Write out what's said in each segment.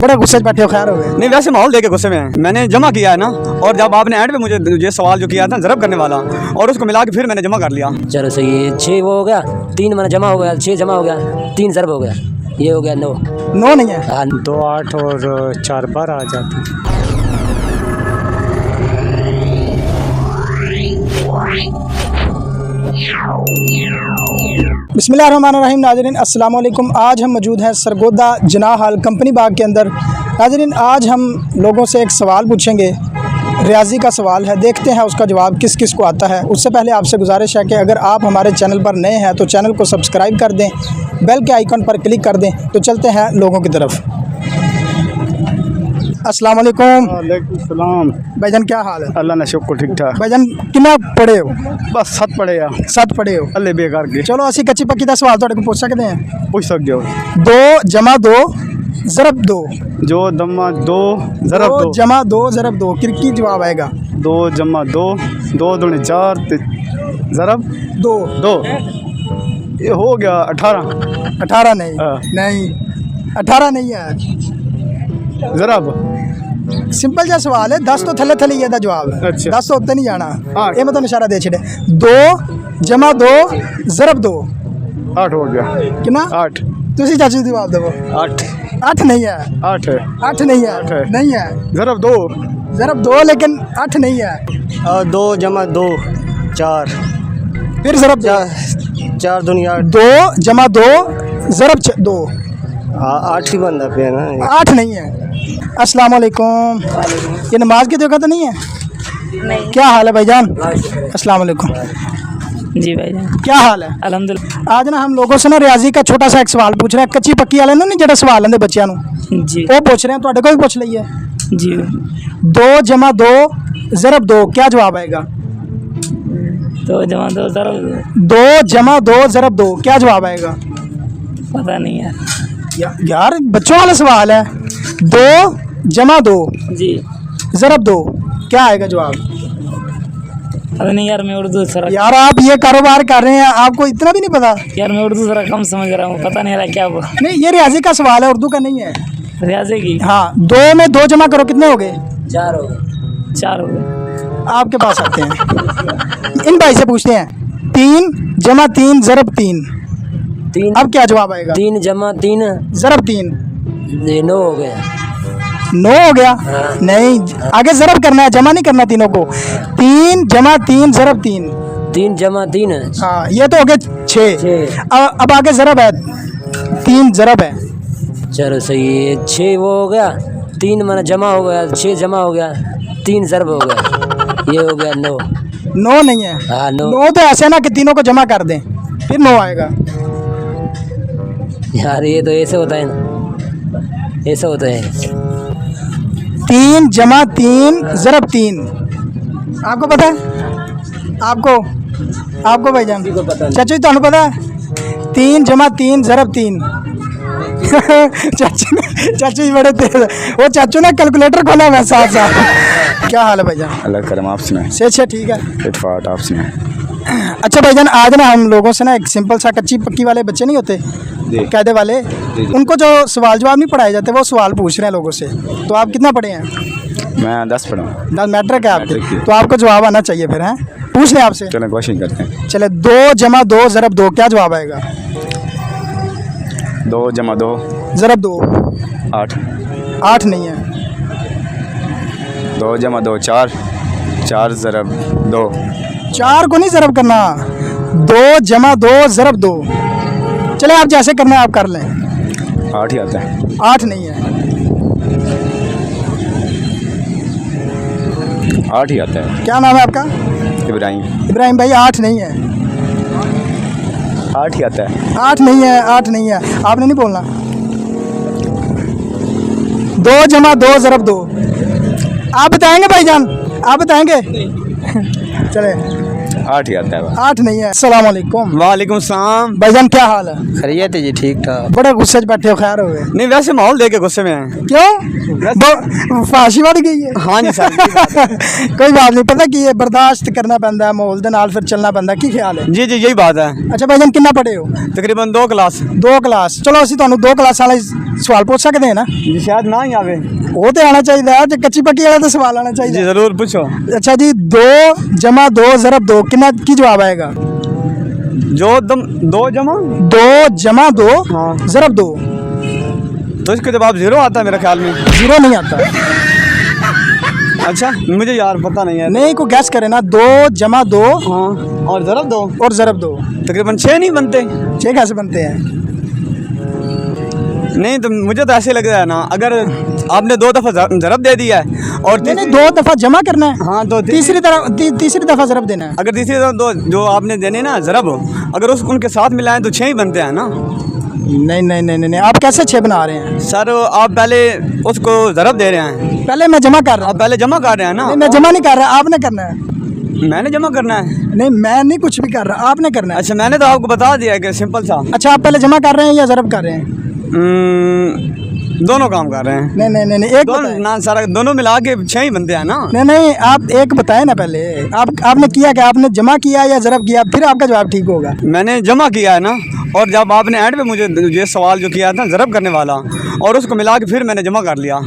बड़ा गुस्से में बैठे हो, खैर हो गए? नहीं, वैसे माहौल देखे गुस्से में है। मैंने जमा किया है ना, और जब आपने एंड पे मुझे ये सवाल जो किया था ज़रब करने वाला, और उसको मिला के फिर मैंने जमा कर लिया। चलो सही है, 6 वो हो गया, 3 मैंने जमा हो गया, 6 जमा हो गया, 3 ज़रब हो गया, ये हो गया 9। 9 नहीं है। हाँ 2 8 और 4 12 आ जाते। बिस्मिल्लाहिर्रहमानिर्रहीम। नाज़रीन अस्सलाम वालेकुम। आज हम मौजूद हैं सरगोदा जना हाल कंपनी बाग के अंदर। नाज़रीन आज हम लोगों से एक सवाल पूछेंगे, रियाजी का सवाल है, देखते हैं उसका जवाब किस किस को आता है। उससे पहले आपसे गुजारिश है कि अगर आप हमारे चैनल पर नए हैं तो चैनल को सब्सक्राइब कर दें, बेल के आइकन पर क्लिक कर दें। तो चलते हैं लोगों की तरफ। अस्सलाम वालेकुम। वालेकुम सलाम। भाईजान क्या हाल है? अल्लाह ने शुक्र ठीक ठाक। भाईजान कितना पढ़े हो? बस 7 पढ़े आ। 7 पढ़े हो? अल्ले बेकार के चलो असी कच्ची पक्की का सवाल थोड़े को पूछ सकते हैं? पूछ सकते हो। 2 जमा 2 ज़रब 2। जो दमा 2 ज़रब 2 जमा 2 ज़रब 2 की जवाब आएगा? 2 जमा 2 2 दूनी 4 ज़रब 2 ये हो गया 18। 18 नहीं। हाँ। नहीं 18 नहीं है। ज़रब सिंपल जा सवाल है, 10 तो थले थले ये दा जवाब। अच्छा। 10 तो उत्ते नहीं जाना। हाँ। ये मैं तो इशारा दे छड़े। 2 जमा 2 ज़रब 2 8 हो गया। कितना? 8 तुसी चाची जवाब देवो। 8 8 नहीं है। 8 है। 8 नहीं है। 8 है। नहीं है। ज़रब 2 ज़रब 2 लेकिन 8 नहीं है। 2 जमा 2 4 फिर ज़रब 4 दुनिया 2 जमा 2 ज़रब 2 8 ही बनता पे ना। 8 नहीं है। अस्सलाम वालेकुम। ये नमाज की जगह तो नहीं है? नहीं। क्या हाल है भाईजान? अस्सलाम वालेकुम। जी भाईजान क्या हाल है? अलहमदुलिल्लाह। आज ना हम लोगों से ना रियाजी का छोटा सा एक सवाल पूछ रहे हैं। कच्ची पक्की वाले ना जेड़ा सवाल आंदे बच्चों नूं जी वो पूछ रहे हैं, तुहाडे कोल भी पूछ लईए। जी 2 जमा 2 ज़रब 2 क्या जवाब आएगा? 2 जमा 2 ज़रब 2 जमा 2 ज़रब 2 क्या जवाब आएगा? पता नहीं यार। यार बच्चों वाला सवाल है। 2 जमा 2 जी ज़रब 2 क्या आएगा जवाब? पता नहीं यार, मैं उर्दू थोड़ा यार आप ये कारोबार कर रहे हैं, आपको इतना भी नहीं पता? यार मैं उर्दू थोड़ा कम समझ रहा हूँ, पता नहीं यार क्या वो नहीं ये रियाजी का सवाल है, उर्दू का नहीं है। रियाजे की। हाँ 2 में 2 जमा करो कितने हो गए? 4 हो गए। 4 हो गए। आपके पास आते हैं, इन भाई से पूछते हैं। 3 जमा 3 ज़रब 3 3 अब क्या जवाब आएगा? 3 जमा 3 ज़रब 3 ये 9 हो गया। 9 हो गया? हाँ। नहीं आगे ज़रब करना है, जमा नहीं करना तीनों को। 3 जमा 3 ज़रब 3। 3 जमा 3 हाँ ये तो हो गए 6। 6। अब आगे ज़रब है, 3 ज़रब है। चलो सही है, 6 वो हो गया, 3 मैंने जमा हो गया, 6 जमा हो गया, 3 ज़रब हो गया, ये हो गया 9। 9 नहीं है। हाँ 9। 9 तो ऐसे ना कि तीनों को जमा कर दें फिर 9 आएगा। यार ये तो ऐसे होता है ना, ऐसा होता है। 3 जमा 3 ज़रब 3 आपको पता है? आपको भाईजान चाचू जी तुहानू पता है? 3 जमा 3 ज़रब 3 चाचू जी बड़े तेज है। वो चाचू ने कैलकुलेटर खोला हुआ है साथ साथ। क्या हाल है भाईजान? अल्लाह करम। आप सुनाए? से ठीक है। इतफाक आप सुनाए? अच्छा भाईजान आज ना हम लोगों से ना एक सिंपल सा कच्ची पक्की वाले बच्चे नहीं होते कायदे वाले, उनको जो सवाल जवाब नहीं पढ़ाए जाते वो सवाल पूछ रहे हैं लोगों से। तो आप कितना पढ़े हैं? मैं 10 पढ़ा हूँ। 10 मैट्रिक है आपके? मैट्रिक की। तो आपको जवाब आना चाहिए फिर। हैं पूछ लें आपसे। चलो कोशिश करते हैं। चले 2 जमा 2 ज़रब 2 क्या जवाब आएगा? 2 जमा 2 ज़रब 2 8 8 नहीं है। 2 जमा 2 4 4 ज़रब 2 4 को नहीं ज़रब करना, 2 जमा 2 ज़रब 2। चले आप जैसे करना है आप कर लें। 8 ही आता है। 8 नहीं है। 8 ही आता है। क्या नाम है आपका? इब्राहिम। इब्राहिम भाई 8 नहीं है। 8 ही आता है। 8 नहीं है। 8 नहीं है, आपने नहीं बोलना। 2 जमा 2 ज़रब 2 आप बताएंगे भाईजान? आप बताएंगे? चले 8 ही आता है। 8 नहीं है। अस्सलाम वालेकुम। वालेकुम सलाम। भाईजान क्या हाल है? खैरियत है जी, ठीक ठाक। बड़े गुस्से 'च बैठे हो, खैर हो गए? नहीं वैसे माहौल देख के गुस्से में हैं। क्यों? फांसी बढ़ गई है? हाँ जी सर। कोई बात नहीं, पता की है, बर्दाश्त करना पैंदा है, माहौल दे नाल फिर चलना पैंदा। की ख्याल है? जी जी यही बात है। अच्छा भाईजान कितना पढ़े हो? तकरीबन 2 क्लास। 2 क्लास। चलो ਅਸੀਂ ਤੁਹਾਨੂੰ 2 क्लास वाले सवाल पूछ सकते हैं ना? जी शायद ना ही आवे। वो तो आना चाहिए है, कच्ची पक्की वाला तो सवाल आना जी चाहिए। जरूर पूछो। अच्छा जी, 2 जमा 2 ज़रब 2 कितना की जवाब आएगा? 2 जमा 2 जमा 2 हाँ। ज़रब 2। तो इसका जवाब 0 आता है मेरे ख्याल में। 0 नहीं आता। अच्छा मुझे यार पता नहीं है। नहीं को गैस करे ना। 2 जमा 2 हाँ और ज़रब 2 और ज़रब 2। तकरीबन 6 नहीं बनते। 6 कैसे बनते हैं? नहीं तो मुझे तो ऐसे लग रहा है ना, अगर आपने 2 दफ़ा ज़रब दे दिया है और नहीं 2 दफ़ा जमा करना है। हाँ तो तीसरी दफ़ा ज़रब देना है। अगर तीसरी दफ़ा 2 जो आपने देने ना ज़रब, अगर उनके साथ मिलाएं तो 6 ही बनते हैं ना। नहीं नहीं नहीं नहीं, आप कैसे 6 बना रहे हैं? सर आप पहले उसको ज़रब दे रहे हैं। पहले मैं जमा कर रहा हूँ। आप पहले जमा कर रहे हैं ना। नहीं मैं जमा नहीं कर रहा, आपने करना है। मैंने जमा करना है? नहीं मैं नहीं कुछ भी कर रहा, आपने करना है। अच्छा मैंने तो आपको बता दिया कि सिंपल सा। अच्छा आप पहले जमा कर रहे हैं या ज़रब कर रहे हैं? दोनों काम कर रहे हैं। नहीं नहीं नहीं, एक दोनों ना सारा दोनों मिला के 6 ही बनते हैं ना। नहीं नहीं, आप एक बताएं ना पहले। आपने किया क्या? आपने जमा किया या ज़रब किया? फिर आपका जवाब ठीक होगा। मैंने जमा किया है ना, और जब आपने एंड पे मुझे ये सवाल जो किया था ज़रब करने वाला, और उसको मिला के फिर मैंने जमा कर लिया।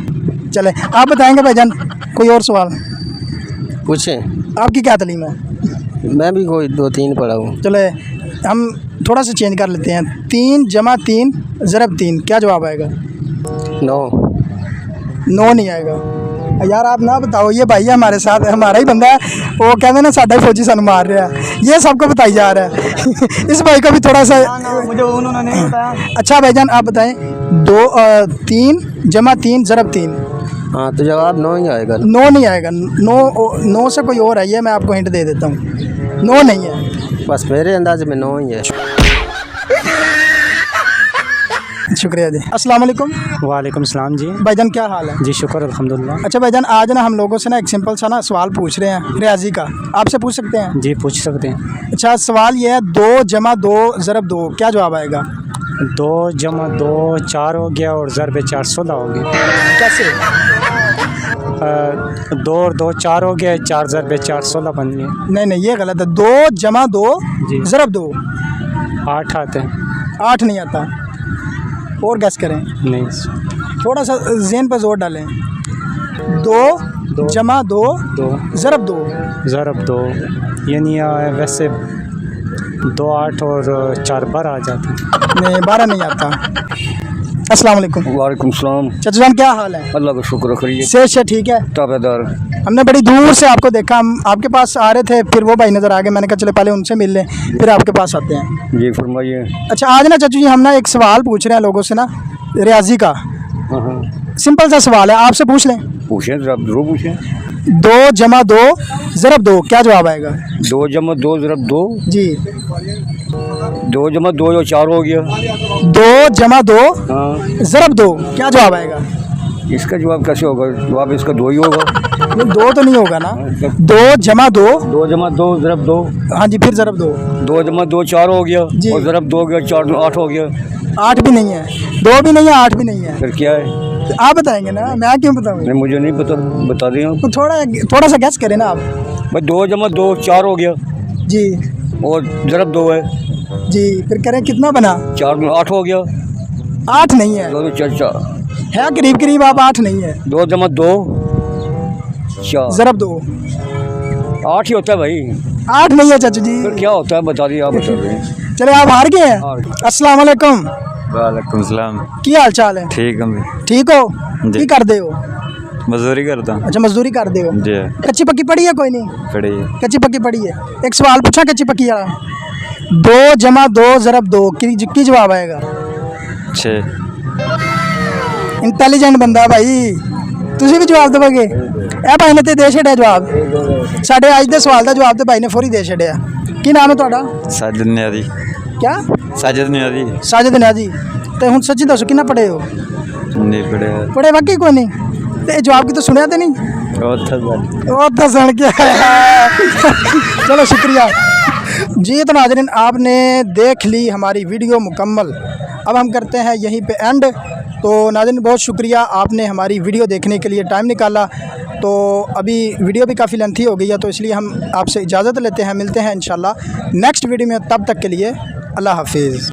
चले आप बताएंगे भाईजान कोई और सवाल? पूछें? आपकी क्या तालीम है? मैं भी कोई 2-3 पढ़ा हूँ। चले हम थोड़ा सा चेंज कर लेते हैं। 3 जमा 3 ज़रब 3 क्या जवाब आएगा? 9। 9 नहीं आएगा। यार आप ना बताओ, ये भाई हमारे साथ हमारा ही बंदा है, वो कहते हैं ना साडा ही फौजी सानू मार रहा है, ये सबको बताई जा रहा है। इस भाई को भी थोड़ा सा मुझे उन्होंने नहीं बताया। अच्छा भाईजान आप बताएं 3 जमा 3 ज़रब 3। हाँ तो जवाब 9 ही आएगा। 9 नहीं आएगा। 9 से कोई और है, ये मैं आपको हिंट दे देता हूँ। 9 नहीं है। बस मेरे अंदाजे में 9 ही है। शुक्रिया जी। अस्सलाम वालेकुम। वालेकुम सलाम जी। भाईजान क्या हाल है? जी शुक्र अल्हम्दुलिल्लाह। अच्छा भाईजान आज ना हम लोगों से ना एक सिंपल सा ना सवाल पूछ रहे हैं रियाजी का, आपसे पूछ सकते हैं? जी पूछ सकते हैं। अच्छा सवाल ये है 2 जमा 2 ज़रब 2 क्या जवाब आएगा? 2 जमा 2 4 हो गया और ज़रब 4 16 हो गया। कैसे? 2 और 2 4 हो गया, 4 ज़रब 4 16 बन गया। नहीं नहीं ये गलत है। 2 जमा 2 जी। ज़रब 2 8 आते हैं। 8 नहीं आता। और गैस करें, नहीं थोड़ा सा ज़हन पर जोर डालें। 2 जमा 2 ज़रब 2 ज़रब 2 यानी वैसे 2 8 और 4 12 आ जाते हैं। नहीं 12 नहीं आता। अस्सलाम वालेकुम। वालेकुम सलाम। चाचा जान क्या हाल है? अल्लाह का शुक्र खैरियत। सेहत से ठीक है? ताबेदार। हमने बड़ी दूर से आपको देखा, हम आपके पास आ रहे थे, फिर वो भाई नज़र आ गए, मैंने कहा चले पहले उनसे मिल लें फिर आपके पास आते हैं। जी फरमाइए। अच्छा आज ना चाचू जी हम ना एक सवाल पूछ रहे हैं लोगों से ना रियाजी का। हाँ हाँ सिंपल सा सवाल है, आपसे पूछ लें। पूछें जरा, जरूर पूछें। 2 जमा 2 ज़रब 2 क्या जवाब आएगा? 2 जमा 2 ज़रब 2। जी 2 जमा 2 जो 4 हो गया। 2 जमा 2 हाँ ज़रब 2 क्या जवाब आएगा? इसका जवाब कैसे होगा? जवाब इसका 2 ही होगा। नहीं 2 तो नहीं होगा ना। 2 जमा 2 2 जमा 2 ज़रब 2। हाँ जी फिर ज़रब 2। 2 जमा 2 4 हो गया जी। और ज़रब 2 हो गया 4 8 हो गया। 8 भी नहीं है, 2 भी नहीं है, 8 भी नहीं है। फिर क्या है? आप बताएंगे ना, मैं क्यों बताऊँ? नहीं मुझे नहीं पता, बता दिया। तो थोड़ा सा गैस करें ना आप। भाई 2 जमा 2 4 हो गया जी और ज़रब 2 है। जी फिर करें कितना बना? 4 8 हो गया। 8 नहीं है, 2 चाचा है करीब करीब आप 8 नहीं है। 2 जमा 2 4 ज़रब 2 8 ही होता है भाई। 8 नहीं है चाचू जी। फिर क्या होता है बता दिए, आप बता रहे हैं। चले आप हार गए हैं। हार अस्सलाम वालेकुम। वालेकुम सलाम। की हाल चाल है? ठीक है ठीक हो? जी। की कर दे हो? मजदूरी करता अच्छा मजदूरी कर दे हो। जी कच्ची पक्की पड़ी है? कोई नहीं पढ़ी कच्ची पक्की पड़ी है। एक सवाल पूछा कच्ची पक्की वाला। 2 जमा 2 ज़रब 2 की जवाब आएगा? 6। इंटेलिजेंट बंदा भाई, ਤੁਸੀਂ ਵੀ ਜਵਾਬ ਦੇਵੋਗੇ? ਇਹ ਭਾਈ ਨੇ ਤੇ ਦੇ ਛੱਡਿਆ ਜਵਾਬ। ਸਾਡੇ ਅੱਜ ਦੇ ਸਵਾਲ ਦਾ ਜਵਾਬ ਤੇ ਭਾਈ ਨੇ ਫੌਰੀ ਦੇ ਛੱਡਿਆ। ਕੀ ਨਾਮ ਹੈ ਤੁਹਾਡਾ? साजिद नियाजी। क्या? साजिद नियाजी। साजिद नियाजी। ਤੇ ਹੁਣ ਸੱਚੀ ਦੱਸੋ ਕਿੰਨਾ ਪੜ੍ਹੇ ਹੋ? नहीं पढ़े। ਪੜ੍ਹੇ ਵਾਕਈ ਕੋਈ ਨਹੀਂ? ਤੇ ਇਹ ਜਵਾਬ ਕਿਤੋਂ ਸੁਣਿਆ ਤੇ ਨਹੀਂ? वो दसन क्या है। चलो शुक्रिया जी। तो नाज़रीन आपने देख ली हमारी वीडियो मुकम्मल, अब हम करते हैं यहीं पे एंड। तो नाज़रीन बहुत शुक्रिया आपने हमारी वीडियो देखने के लिए टाइम निकाला। तो अभी वीडियो भी काफ़ी लेंथी हो गई है, तो इसलिए हम आपसे इजाज़त लेते हैं, मिलते हैं इंशाल्लाह नेक्स्ट वीडियो में। तब तक के लिए अल्लाह हाफिज़।